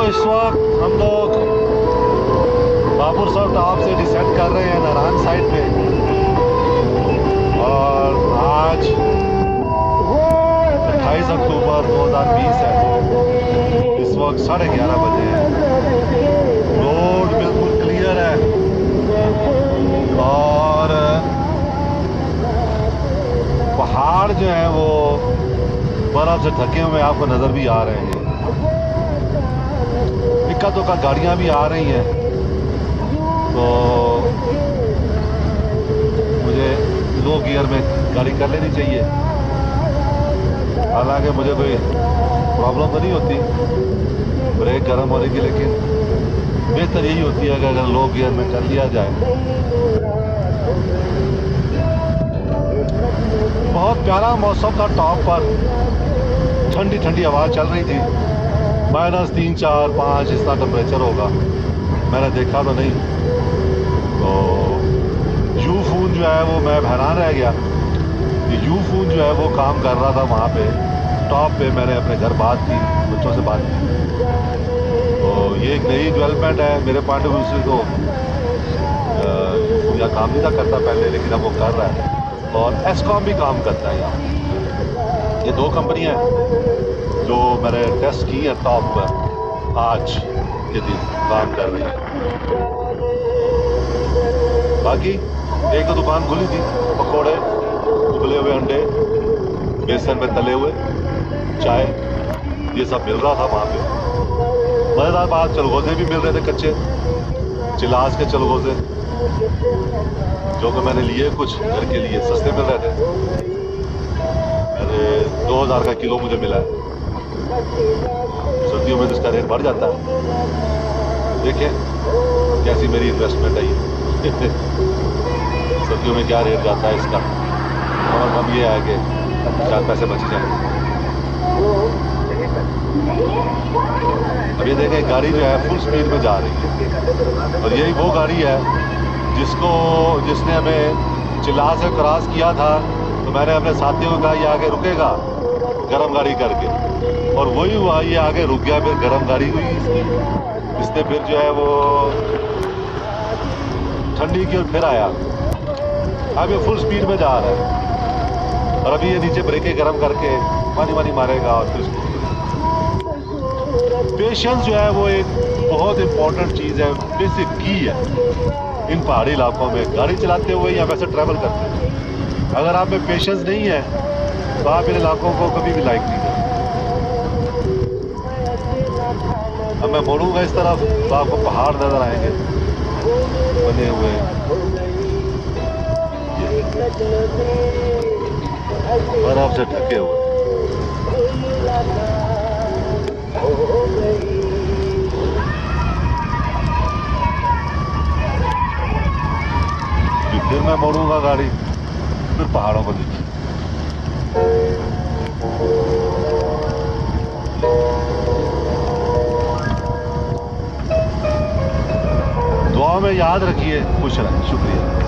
इस वक्त हम लोग बाबुरसर टॉप से डिसेंड कर रहे हैं नारायण साइड पे, और आज 28 अक्टूबर 2020 है। इस वक्त 11:30 बजे हैं। रोड बिल्कुल क्लियर है और पहाड़ जो हैं वो बर्फ से ढके हुए आपको नज़र भी आ रहे हैं। इक्का दुक्का गाड़ियाँ भी आ रही हैं, तो मुझे लो गियर में गाड़ी कर लेनी चाहिए। हालांकि मुझे कोई प्रॉब्लम तो नहीं होती ब्रेक गर्म होने की, लेकिन बेहतर यही होती है कि अगर लो गियर में कर लिया जाए। बहुत प्यारा मौसम था टॉप पर, ठंडी ठंडी हवा चल रही थी। -3, 4, 5 इतना टेम्परेचर होगा, मैंने देखा तो नहीं। तो यूफोन जो है वो मैं हैरान रह गया कि यूफोन जो है वो काम कर रहा था वहाँ पे टॉप पे। मैंने अपने घर बात की, बच्चों से बात की, तो ये एक नई डेवलपमेंट है मेरे पॉइंट ऑफ व्यू से। तो यूफोन यहाँ काम नहीं था करता पहले, लेकिन अब वो कर रहा है, और एस्कॉम भी काम करता है यहाँ। ये 2 कंपनियाँ जो मैंने टेस्ट की है टॉप पर, आज के दिन काम कर रही है। बाकी एक तो दुकान खुली थी, पकोड़े, उबले हुए अंडे, बेसन में तले हुए, चाय, ये सब मिल रहा था वहाँ पे। मज़ेदार बात, चलगोज़े भी मिल रहे थे कच्चे, चिलास के चलगोज़े, जो कि मैंने लिए कुछ घर के लिए, सस्ते मिल रहे थे। मेरे 2000 का किलो मुझे मिला है। सर्दियों में तो इसका रेट बढ़ जाता है। देखें कैसी मेरी इन्वेस्टमेंट है ये। सर्दियों में क्या रेट जाता है इसका, और अब ये है कि 4 पैसे बच जाएंगे। अब ये देखें गाड़ी जो है फुल स्पीड में जा रही है, और यही वो गाड़ी है जिसने हमें चिल्ला से क्रॉस किया था। तो मैंने अपने साथियों को कहा ये आगे रुकेगा गरम गाड़ी करके, और वही हुआ, ये आगे रुक गया। फिर गरम गाड़ी हुई इसने फिर जो है वो ठंडी की ओर फिर आया। अब ये फुल स्पीड में जा रहा है, और अभी ये नीचे ब्रेकें गरम करके पानी मारेगा। और फिर पेशेंस जो है वो एक बहुत इंपॉर्टेंट चीज़ है, बेसिक की है इन पहाड़ी इलाकों में गाड़ी चलाते हुए या वैसे ट्रैवल करते हुए। अगर आप में पेशेंस नहीं है तो आप इन इलाकों को कभी भी लाइक नहीं करें। अब मैं मोड़ूंगा इस तरफ तो आपको पहाड़ नजर आएंगे बने हुए, बर्फ से ढके हुए। फिर मैं मोड़ूंगा गाड़ी, फिर पहाड़ों को देखिए। दुआ में याद रखिए, खुश रहें। शुक्रिया।